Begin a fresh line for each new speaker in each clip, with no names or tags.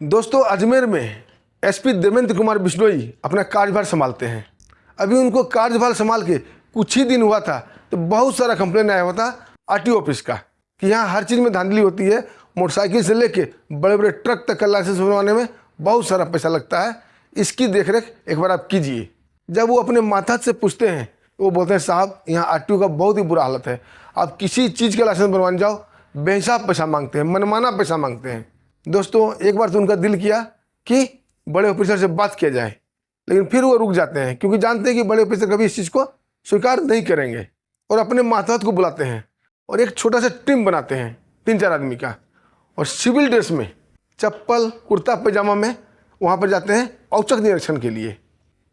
दोस्तों, अजमेर में एसपी देवेंद्र कुमार बिश्नोई अपना कार्यभार संभालते हैं। अभी उनको कार्यभार संभाल के कुछ ही दिन हुआ था तो बहुत सारा कंप्लेन आया हुआ था आरटीओ ऑफिस का कि यहाँ हर चीज़ में धांधली होती है। मोटरसाइकिल से लेके बड़े बड़े ट्रक तक का लाइसेंस बनवाने में बहुत सारा पैसा लगता है। इसकी देखरेख एक बार आप कीजिए। जब वो अपने मातहत से पूछते हैं तो वो बोलते हैं, साहब यहाँ आरटीओ का बहुत ही बुरा हालत है। आप किसी चीज़ का लाइसेंस बनवाने जाओ, बेहिसाब पैसा मांगते हैं, मनमाना पैसा मांगते हैं। दोस्तों, एक बार तो उनका दिल किया कि बड़े ऑफिसर से बात किया जाए, लेकिन फिर वो रुक जाते हैं क्योंकि जानते हैं कि बड़े ऑफिसर कभी इस चीज़ को स्वीकार नहीं करेंगे। और अपने मातहत को बुलाते हैं और एक छोटा सा टीम बनाते हैं 3-4 आदमी का, और सिविल ड्रेस में, चप्पल कुर्ता पैजामा में वहाँ पर जाते हैं औचक निरीक्षण के लिए।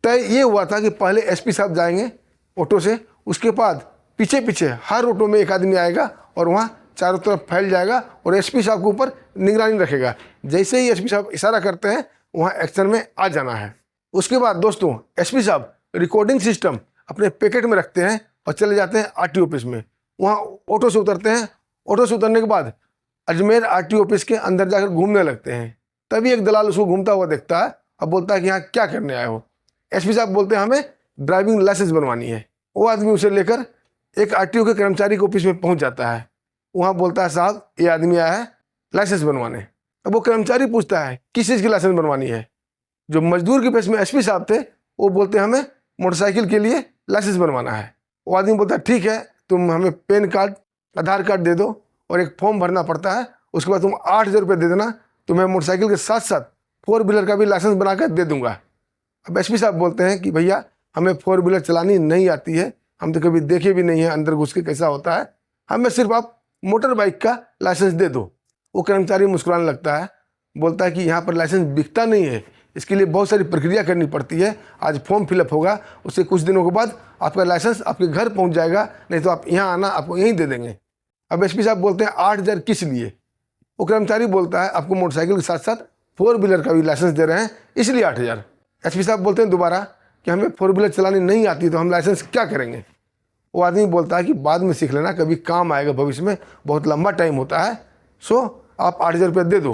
तय ये हुआ था कि पहले एसपी साहब जाएंगे ऑटो से, उसके बाद पीछे पीछे हर ऑटो में एक आदमी आएगा और वहाँ चारों तरफ फैल जाएगा और एसपी साहब के ऊपर निगरानी रखेगा। जैसे ही एसपी साहब इशारा करते हैं वहाँ एक्शन में आ जाना है। उसके बाद दोस्तों, एसपी साहब रिकॉर्डिंग सिस्टम अपने पैकेट में रखते हैं और चले जाते हैं आरटीओ ऑफिस में। वहाँ ऑटो से उतरते हैं। ऑटो से उतरने के बाद अजमेर आरटीओ ऑफिस के अंदर जाकर घूमने लगते हैं। तभी एक दलाल उसको घूमता हुआ देखता है और बोलता है कि यहाँ क्या करने आए हो। एसपी साहब बोलते हैं, हमें ड्राइविंग लाइसेंस बनवानी है। वो आदमी उसे लेकर एक आरटीओ के कर्मचारी के ऑफिस में पहुँच जाता है। वहाँ बोलता है, साहब ये आदमी आया है लाइसेंस बनवाने। अब वो कर्मचारी पूछता है किस चीज़ की लाइसेंस बनवानी है। जो मजदूर के पेश में एसपी साहब थे वो बोलते हैं, हमें मोटरसाइकिल के लिए लाइसेंस बनवाना है। वो आदमी बोलता है, ठीक है, तुम हमें पैन कार्ड, आधार कार्ड दे दो और एक फॉर्म भरना पड़ता है। उसके बाद तुम 8,000 रुपये दे देना, तो मैं मोटरसाइकिल के साथ साथ 4 व्हीलर का भी लाइसेंस बना कर दे दूंगा। अब एसपी साहब बोलते हैं कि भैया हमें 4 व्हीलर चलानी नहीं आती है, हम तो कभी देखे भी नहीं है अंदर घुस के कैसा होता है, हमें सिर्फ आप मोटर बाइक का लाइसेंस दे दो। वो कर्मचारी मुस्कुराने लगता है, बोलता है कि यहाँ पर लाइसेंस बिकता नहीं है, इसके लिए बहुत सारी प्रक्रिया करनी पड़ती है। आज फॉर्म फिलअप होगा, उससे कुछ दिनों के बाद आपका लाइसेंस आपके घर पहुँच जाएगा, नहीं तो आप यहाँ आना, आपको यहीं दे देंगे। अब एसपी साहब बोलते हैं, 8,000 किस लिए? वो कर्मचारी बोलता है, आपको मोटरसाइकिल के साथ साथ 4 व्हीलर का भी लाइसेंस दे रहे हैं, इसलिए 8,000। एसपी साहब बोलते हैं दोबारा कि हमें 4 व्हीलर चलानी नहीं आती, तो हम लाइसेंस क्या करेंगे? वो आदमी बोलता है कि बाद में सीख लेना, कभी काम आएगा भविष्य में, बहुत लंबा टाइम होता है, सो आप 8,000 रुपये दे दो।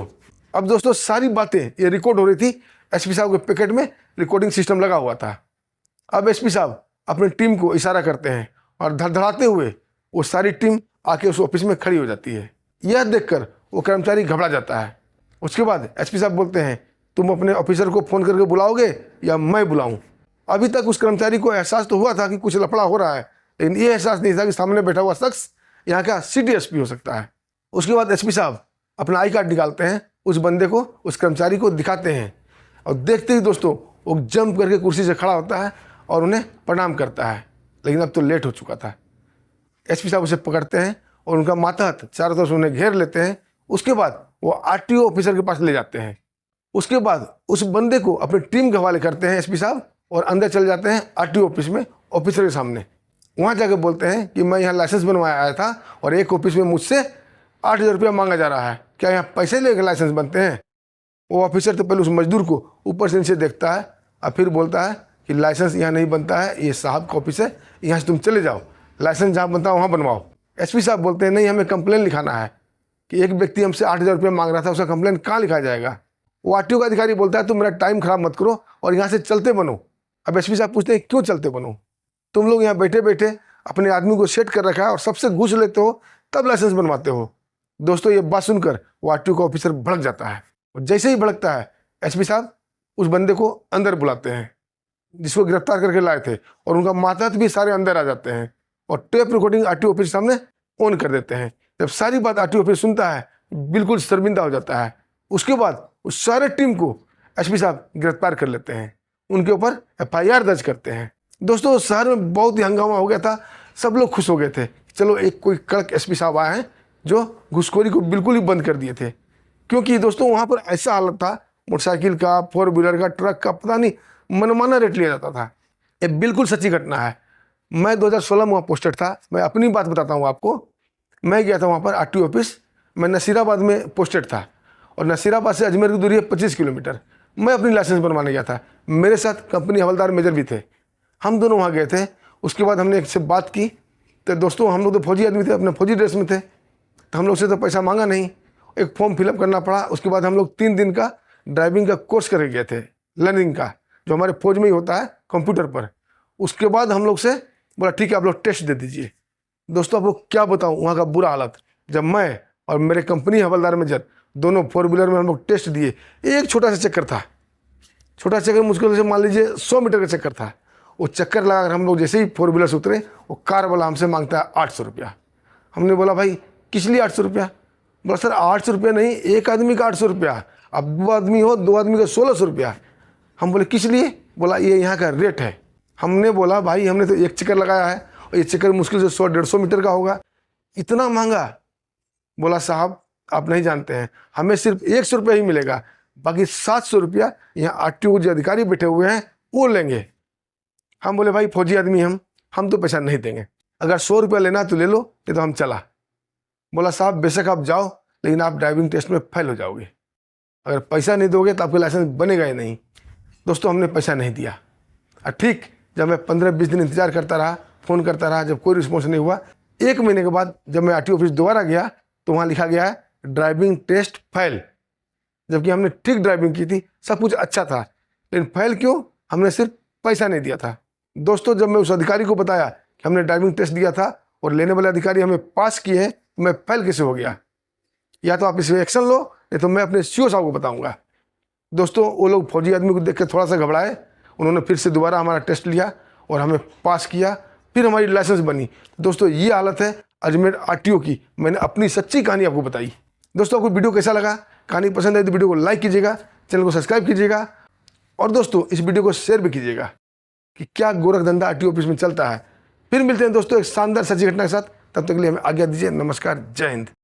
अब दोस्तों, सारी बातें ये रिकॉर्ड हो रही थी। एसपी साहब के पैकेट में रिकॉर्डिंग सिस्टम लगा हुआ था। अब एसपी साहब अपनी टीम को इशारा करते हैं और धड़धड़ाते हुए वो सारी टीम आके उस ऑफिस में खड़ी हो जाती है। यह देखकर वो कर्मचारी घबरा जाता है। उसके बाद एसपी साहब बोलते हैं, तुम अपने ऑफिसर को फ़ोन करके बुलाओगे या मैं बुलाऊँ? अभी तक उस कर्मचारी को एहसास तो हुआ था कि कुछ लफड़ा हो रहा है, लेकिन ये एहसास नहीं था कि सामने बैठा हुआ शख्स यहाँ का सिटी एसपी हो सकता है। उसके बाद एसपी साहब अपना आई कार्ड निकालते हैं, उस बंदे को, उस कर्मचारी को दिखाते हैं, और देखते ही दोस्तों वो जंप करके कुर्सी से खड़ा होता है और उन्हें प्रणाम करता है। लेकिन अब तो लेट हो चुका था। एसपी साहब उसे पकड़ते हैं और उनका मातहत चारों तरफ से उन्हें घेर लेते हैं। उसके बाद वो आरटीओ ऑफिसर के पास ले जाते हैं। उसके बाद उस बंदे को अपनी टीम के हवाले करते हैं एसपी साहब, और अंदर चले जाते हैं आरटीओ ऑफिस में ऑफिसर के सामने। वहाँ जाकर बोलते हैं कि मैं यहाँ लाइसेंस बनवाया आया था और एक ऑफिस में मुझसे 8,000 रुपया मांगा जा रहा है, क्या यहाँ पैसे लेकर लाइसेंस बनते हैं? वो ऑफिसर तो पहले उस मजदूर को ऊपर से नीचे देखता है और फिर बोलता है कि लाइसेंस यहाँ नहीं बनता है, ये साहब का ऑफिस है, यहाँ से तुम चले जाओ, लाइसेंस जहाँ बनता है वहाँ बनवाओ। एसपी साहब बोलते हैं, नहीं, हमें कंप्लेन लिखाना है कि एक व्यक्ति हमसे 8,000 रुपये मांग रहा था, उसका कंप्लेन कहाँ लिखा जाएगा? वो आरटीओ का अधिकारी बोलता है, तुम मेरा टाइम खराब मत करो और यहाँ से चलते बनो। अब एसपी साहब पूछते हैं, क्यों चलते बनो? तुम लोग यहाँ बैठे बैठे अपने आदमी को सेट कर रखा है और सबसे घूस लेते हो, तब लाइसेंस बनवाते हो। दोस्तों, ये बात सुनकर वो आरटीओ का ऑफिसर भड़क जाता है, और जैसे ही भड़कता है एसपी साहब उस बंदे को अंदर बुलाते हैं जिसको गिरफ्तार करके लाए थे, और उनका मातहत भी सारे अंदर आ जाते हैं और टेप रिकॉर्डिंग आरटीओ ऑफिस सामने ऑन कर देते हैं। जब सारी बात आरटीओ ऑफिस सुनता है बिल्कुल शर्मिंदा हो जाता है। उसके बाद उस सारे टीम को एसपी साहब गिरफ्तार कर लेते हैं, उनके ऊपर FIR दर्ज करते हैं। दोस्तों, शहर में बहुत ही हंगामा हो गया था, सब लोग खुश हो गए थे, चलो एक कोई कड़क एसपी साहब आए हैं जो घुसखोरी को बिल्कुल ही बंद कर दिए थे। क्योंकि दोस्तों वहाँ पर ऐसा हालत था, मोटरसाइकिल का, 4 व्हीलर का, ट्रक का, पता नहीं मनमाना रेट लिया जाता था। ये बिल्कुल सच्ची घटना है। मैं 2016 में वहाँ पोस्टेड था। मैं अपनी बात बताता हूँ आपको। मैं गया था वहाँ पर आरटीओ ऑफिस। मैं नसीराबाद में पोस्टेड था और नसीराबाद से अजमेर की दूरी है 25 किलोमीटर। मैं अपनी लाइसेंस बनवाने गया था, मेरे साथ कंपनी हवलदार मेजर भी थे। हम दोनों वहाँ गए थे। उसके बाद हमने एक से बात की, तो दोस्तों हम लोग तो फौजी आदमी थे, अपने फौजी ड्रेस में थे, तो हम लोग से तो पैसा मांगा नहीं। एक फॉर्म फिलअप करना पड़ा। उसके बाद हम लोग 3 दिन का ड्राइविंग का कोर्स करके गए थे, लर्निंग का, जो हमारे फौज में ही होता है कंप्यूटर पर। उसके बाद हम लोग से बोला ठीक है आप लोग टेस्ट दे दीजिए। दोस्तों आपको क्या बताऊं वहाँ का बुरा हालत। जब मैं और मेरे कंपनी हवलदार मेजर दोनों 4 व्हीलर में हम लोग टेस्ट दिए, एक छोटा सा चक्कर था, छोटा चक्कर मुश्किल से मान लीजिए 100 मीटर का चक्कर था। वो चक्कर लगाकर हम लोग जैसे ही 4 व्हीलर से उतरे, वो कार वाला हमसे मांगता है 800 रुपया। हमने बोला भाई किस लिए 800 रुपया? बोला सर 800 रुपया नहीं, एक आदमी का 800 रुपया, अब 2 आदमी हो 2 आदमी का 1600 रुपया। हम बोले किस लिए? बोला ये यहाँ का रेट है। हमने बोला भाई हमने तो एक चक्कर लगाया है और ये चक्कर मुश्किल से 100-150 मीटर का होगा, इतना महंगा? बोला साहब आप नहीं जानते हैं, हमें सिर्फ 100 रुपया ही मिलेगा, बाकी 700 रुपया यहाँ आरटीओ जो अधिकारी बैठे हुए हैं वो लेंगे। हम बोले भाई फौजी आदमी हम तो पैसा नहीं देंगे, अगर 100 रुपया लेना तो ले लो, नहीं तो हम चला। बोला साहब बेशक आप जाओ, लेकिन आप ड्राइविंग टेस्ट में फेल हो जाओगे, अगर पैसा नहीं दोगे तो आपका लाइसेंस बनेगा ही नहीं। दोस्तों हमने पैसा नहीं दिया। और ठीक जब मैं 15-20 दिन इंतजार करता रहा, फ़ोन करता रहा, जब कोई रिस्पॉन्स नहीं हुआ, 1 महीने के बाद जब मैं आरटीओ ऑफिस दोबारा गया तो वहाँ लिखा गया है ड्राइविंग टेस्ट फेल, जबकि हमने ठीक ड्राइविंग की थी, सब कुछ अच्छा था, लेकिन फेल क्यों? हमने सिर्फ पैसा नहीं दिया था। दोस्तों जब मैं उस अधिकारी को बताया कि हमने ड्राइविंग टेस्ट दिया था और लेने वाले अधिकारी हमें पास किए हैं, तो मैं फेल कैसे हो गया? या तो आप इस पर एक्शन लो, नहीं तो मैं अपने सीओ साहब को बताऊंगा। दोस्तों वो लोग फौजी आदमी को देख कर थोड़ा सा घबराए, उन्होंने फिर से दोबारा हमारा टेस्ट लिया और हमें पास किया, फिर हमारी लाइसेंस बनी। दोस्तों ये हालत है अजमेर आरटीओ की। मैंने अपनी सच्ची कहानी आपको बताई। दोस्तों आपको वीडियो कैसा लगा? कहानी पसंद आई तो वीडियो को लाइक कीजिएगा, चैनल को सब्सक्राइब कीजिएगा और दोस्तों इस वीडियो को शेयर भी कीजिएगा कि क्या गोरख धंधा आरटीओ ऑफिस में चलता है। फिर मिलते हैं दोस्तों एक शानदार सच्ची घटना के साथ, तब तक के लिए हमें आज्ञा दीजिए। नमस्कार, जय हिंद।